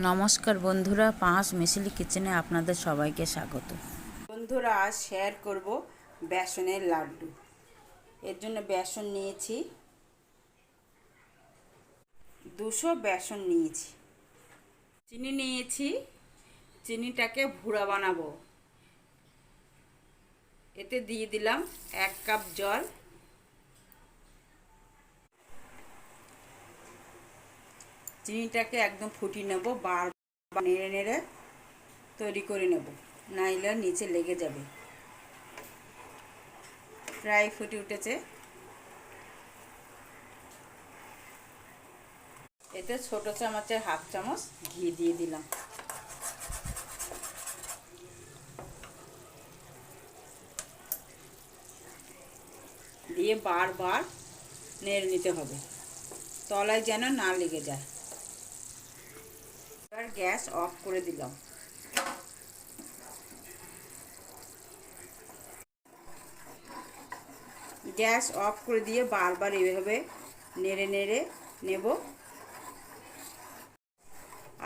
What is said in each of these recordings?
নমস্কার বন্ধুরা, পাঁচ মিশিলি কিচেনে আপনাদের সবাইকে স্বাগত। বন্ধুরা, আজ শেয়ার করব বেসনের লাড্ডু। এর জন্য বেসন নিয়েছি, 200 বেসন নিয়েছি, চিনি নিয়েছি, চিনিটাকে ভুড়া বানাবো। এতে দিয়ে দিলাম 1 কাপ জল। চিনিটাকে একদম ফুটিয়ে নেব, বারবার নেড়ে নেড়ে তৈরি করে নেব, নাইলে নিচে লেগে যাবে। প্রায় ফুটে উঠেছে। এতে ছোট চামচের হাফ চামচ ঘি দিয়ে দিলাম। দিয়ে বারবার নেড়ে নিতে হবে, তলায় যেন না লেগে যায়। এবার গ্যাস অফ করে দিলাম। গ্যাস অফ করে দিয়ে বারবার এভাবে নেড়ে নেড়ে নেব।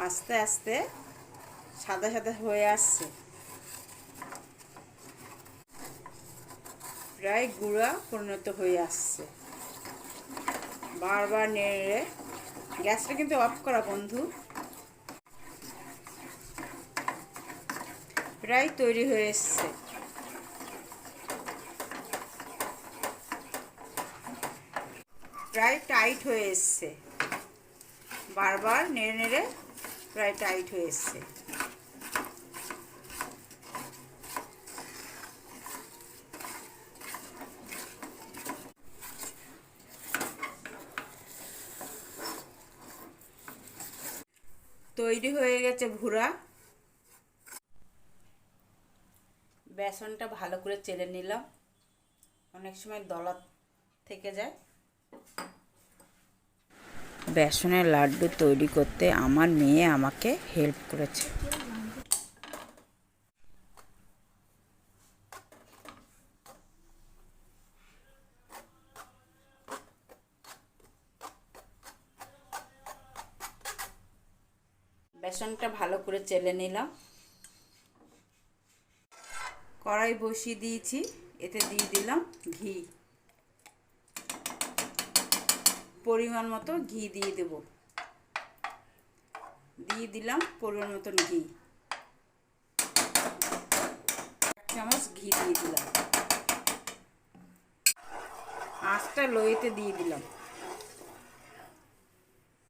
আস্তে আস্তে সাদা সাদা হয়ে আসছে, প্রায় গুঁড়া পরিণত হয়ে আসছে। বারবার নেড়ে নেড়ে, গ্যাসটা কিন্তু অফ করা বন্ধু। প্রায় তৈরি হয়ে এসছে। প্রায় টাইট হয়ে এসছে, বারবার নেড়ে নেড়ে প্রায় টাইট হয়ে এসছে। তৈরি হয়ে গেছে ভুড়া। বেসনটা ভালো করে চেলে নিলাম, অনেক সময় দলা থেকে যায়। বেসনের লাড্ডু তৈরি করতে আমার মেয়ে আমাকে হেল্প করেছে। বেসনটা ভালো করে চেলে নিলাম। কড়াই বসিয়ে দিয়েছি, এতে দিয়ে দিলাম ঘি। পরিমাণ মতো ঘি দিয়ে দেব। দিয়ে দিলাম পরিমাণ মতন ঘি, 1 চামচ ঘি দিয়ে দিলাম। আঁচটা লোতে দিয়ে দিলাম।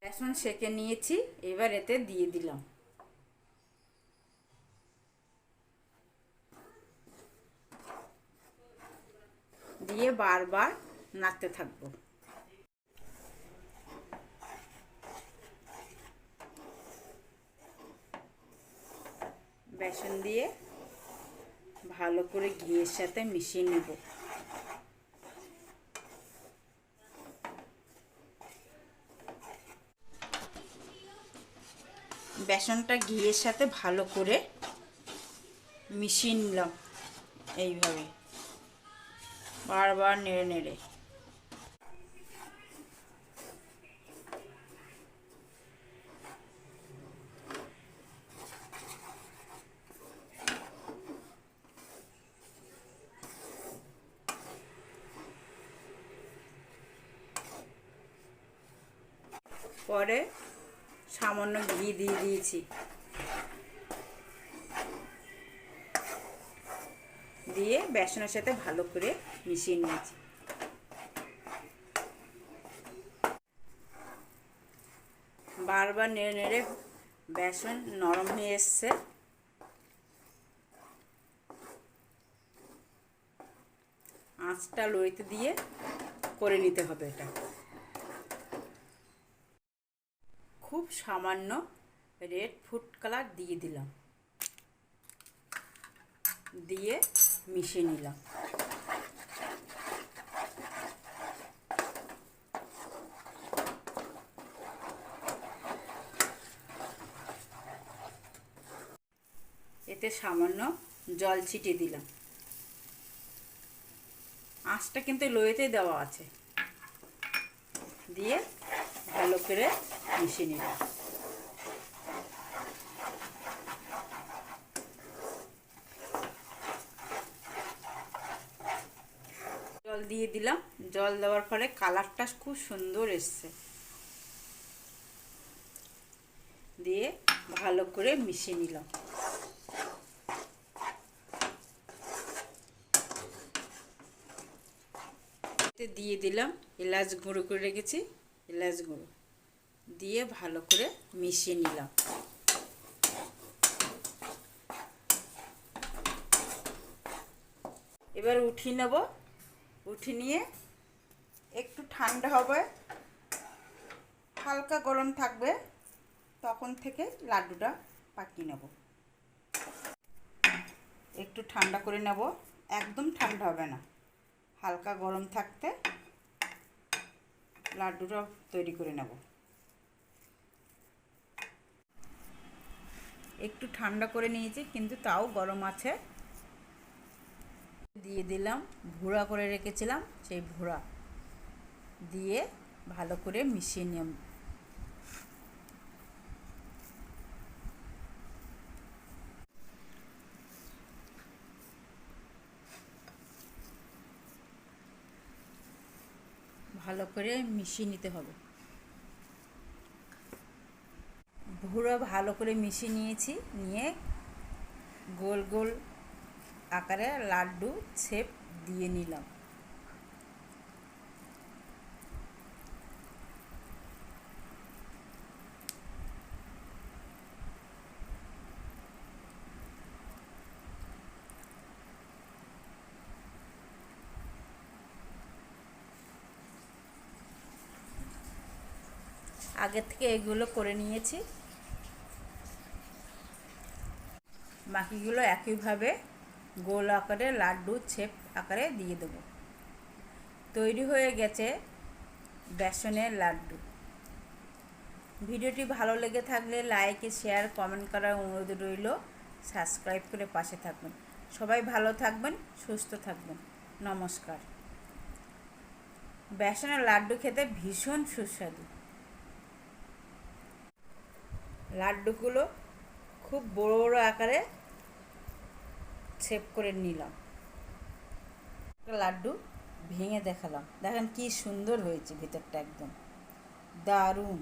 বেসন সেঁকে নিয়েছি, এবার এতে দিয়ে দিলাম। দিয়ে বারবার নাড়তে থাকবো। বেসন দিয়ে ভালো করে ঘিয়ের সাথে মিশিয়ে নেব। বেসনটা ঘিয়ের সাথে ভালো করে মিশিয়ে নিলাম, এইভাবে বারবার নেড়ে নেড়ে। পরে সামান্য ঘি দিয়ে দিয়েছি, দিয়ে বেসনের সাথে ভালো করে মিশিয়ে নিয়েছি। বারবার নেড়ে নেড়ে বেসন নরম হয়ে এসছে। আঁচটা লইতে দিয়ে করে নিতে হবে এটা। খুব সামান্য রেড ফুড কালার দিয়ে দিলাম, দিয়ে মিশিয়ে নিলাম। এতে সামান্য জল ছিটিয়ে দিলাম। আঁচটা কিন্তু লোয়েতে দেওয়া আছে। দিয়ে ভালো করে মিশিয়ে নিলাম। দিয়ে দিলাম। জল দেওয়ার ফলে কালারটা খুব সুন্দর এসছে। দিয়ে ভালো করে মিশিয়ে নিলাম। দিয়ে দিলাম এলাচ গুঁড়ো করে রেখেছি, এলাচ গুঁড়ো দিয়ে ভালো করে মিশিয়ে নিলাম। এবার উঠিয়ে নেব। উঠিয়ে নিয়ে একটু ঠান্ডা হবে, হালকা গরম থাকবে, তখন থেকে লাড্ডুটা পাকিয়ে নেব। একটু ঠান্ডা করে নেব, একদম ঠান্ডা হবে না, হালকা গরম থাকতে লাড্ডুটা তৈরি করে নেব। একটু ঠান্ডা করে নিয়েছি, কিন্তু তাও গরম আছে। দিয়ে দিলাম ভুড়া করে রেখেছিলাম, সেই ভুড়া দিয়ে ভালো করে মিশিয়ে নিলাম। ভালো করে মিশিয়ে নিতে হবে। ভুড়া ভালো করে মিশিয়ে নিয়েছি, নিয়ে গোল গোল আকারে লাড্ডু শেপ দিয়ে নিলাম। আগে থেকে এগুলো করে নিয়েছি, বাকিগুলো একইভাবে গোল আকারে লাড্ডু শেপ আকারে দিয়ে দেব। তৈরি হয়ে গেছে বেসনের লাড্ডু। ভিডিওটি ভালো লেগে থাকলে লাইক, শেয়ার, কমেন্ট করার অনুরোধ রইল। সাবস্ক্রাইব করে পাশে থাকবেন। সবাই ভালো থাকবেন, সুস্থ থাকবেন। নমস্কার। বেসনের লাড্ডু খেতে ভীষণ সুস্বাদু। লাড্ডুগুলো খুব বড় বড় আকারে শেপ করে নিলাম। লাড্ডু ভেঙে দেখালাম, দেখেন কি সুন্দর হয়েছে, ভেতরটা একদম দারুণ।